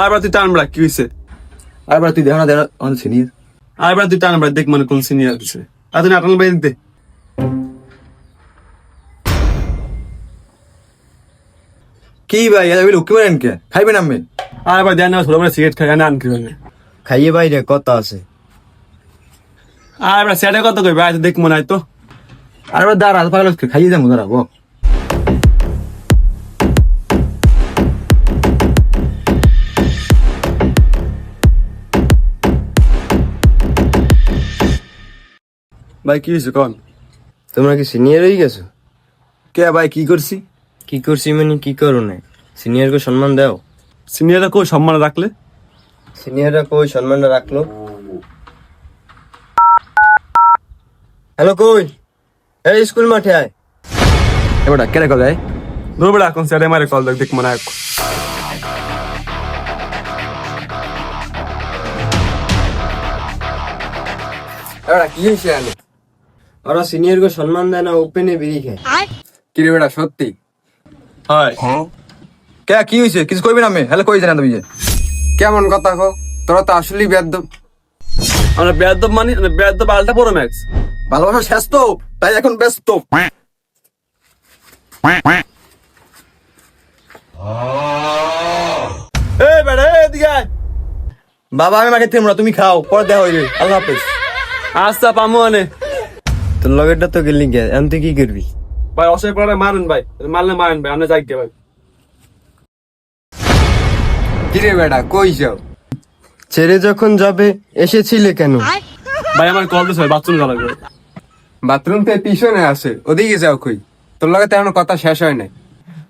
আর তুই টান বড়া কি হইছে? আর তুই দেখো না আমাদের সিনিয়র। আর তুই টান বড়া দেখ মানে কোন সিনিয়র আছে। আর তুই নাটন ভাই দে। কি ভাই এত লুকি মারেন কে? খাইবেন আমি? আর দেন না ছোট বড় সিগারেট খাই না আন কি হবে? খাইয়ে ভাই রে কত আছে? আর সেটা কত কই ভাই দেখ মনে হয় তো। আর দাঁড়া পাগল খাইয়ে যাবো দাঁড়াবো। ভাই কি হইছে কোন? তোমরা কি সিনিয়র হয়ে গেছো? কে ভাই কি করছি? কি করছি মানে কি করো না? সিনিয়রকে সম্মান দাও। সিনিয়ররা কই সম্মান রাখলে? সিনিয়ররা কই সম্মানটা রাখলো? হ্যালো কই? এই স্কুল মাঠে আয়। এবার কেন কল যায়? ধর বড়া কোন সেটা মারে কল দেখ মনে হয়। এবার কি হয়েছে আলে? ওরা সিনিয়রকে সম্মান দেয় না, ওপেনে বেরিয়ে খায়। কি রে বেটা সত্যি? হয়। কে কি হয়েছে? কিছু কইবেন আমি? হ্যালো কই জানা তুমি যে? কেমন কথা কো? তোরা তো আসলেই বেয়াদব। আমরা বেয়াদব মানে বেয়াদব আলটা বড় ম্যাক্স। ভালোবাসা শেষ তো, তাই এখন ব্যস্ত। এই বেড়া এদিকে আয়। বাবা আমি মাকে থেমরা তুমি খাও, পরে দেখা হইবে। আল্লাহ হাফেজ। আচ্ছা পামু আনে। তোর লগেরটা তো গেলি গে, এখন তুই কি করবি? ভাই অসহায় পড়া মারেন ভাই, মারলে মারেন ভাই, আমরা যাই গে ভাই। কি রে বেটা কই যাও? ছেড়ে যখন যাবে এসেছিলে কেন? ভাই আমার কল দিছে ভাই, বাথরুম যাওয়া লাগবে। বাথরুম থেকে পিছনে আছে, ওদিকে যাও কই? তোর লগে তো এখনো কথা শেষ হয় নাই।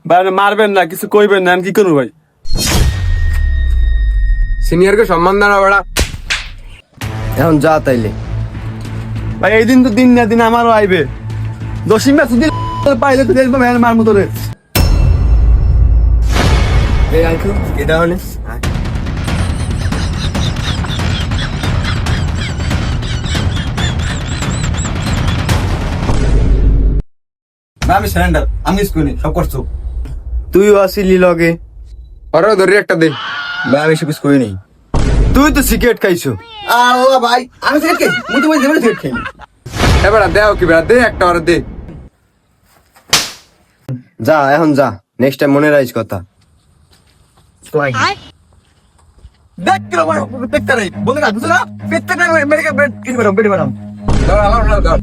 ভাই আপনি মারবেন না, কিছু কইবেন না, আমি কি করবো ভাই? সিনিয়রকে সম্মান দাও না বেটা। এখন যা তাইলে। ভাই এই দিন তো দিন না দিন আমারও আইবে। দশিম ম্যাচ দিন পাইলে তো দেখবো ভ্যান মার মতো রে। এই আইকু এটা হলে না আমি সারেন্ডার, আমি স্কুলে সব করছো। তুইও আসিলি লগে। ওরাও ধরে একটা দে। ভাই আমি সব কিছু করি নাই। তুই তো সিগারেট খাইছো। আল্লাহ ভাই আমি সিগারেট খাই, মুই তো বলছি সিগারেট খাই। এ বেটা দেও কি বেটা, দে একটা ওরা দে। যা এখন যা, নেক্সট টাইম মনে রাখিস কথা। দেখ কি আমার প্রত্যেকটা রে বন্ধু না বুঝছো না? প্রত্যেকটা মেডিকেল বেড কিনবে বেড বানাম। ধর আলাম ধর।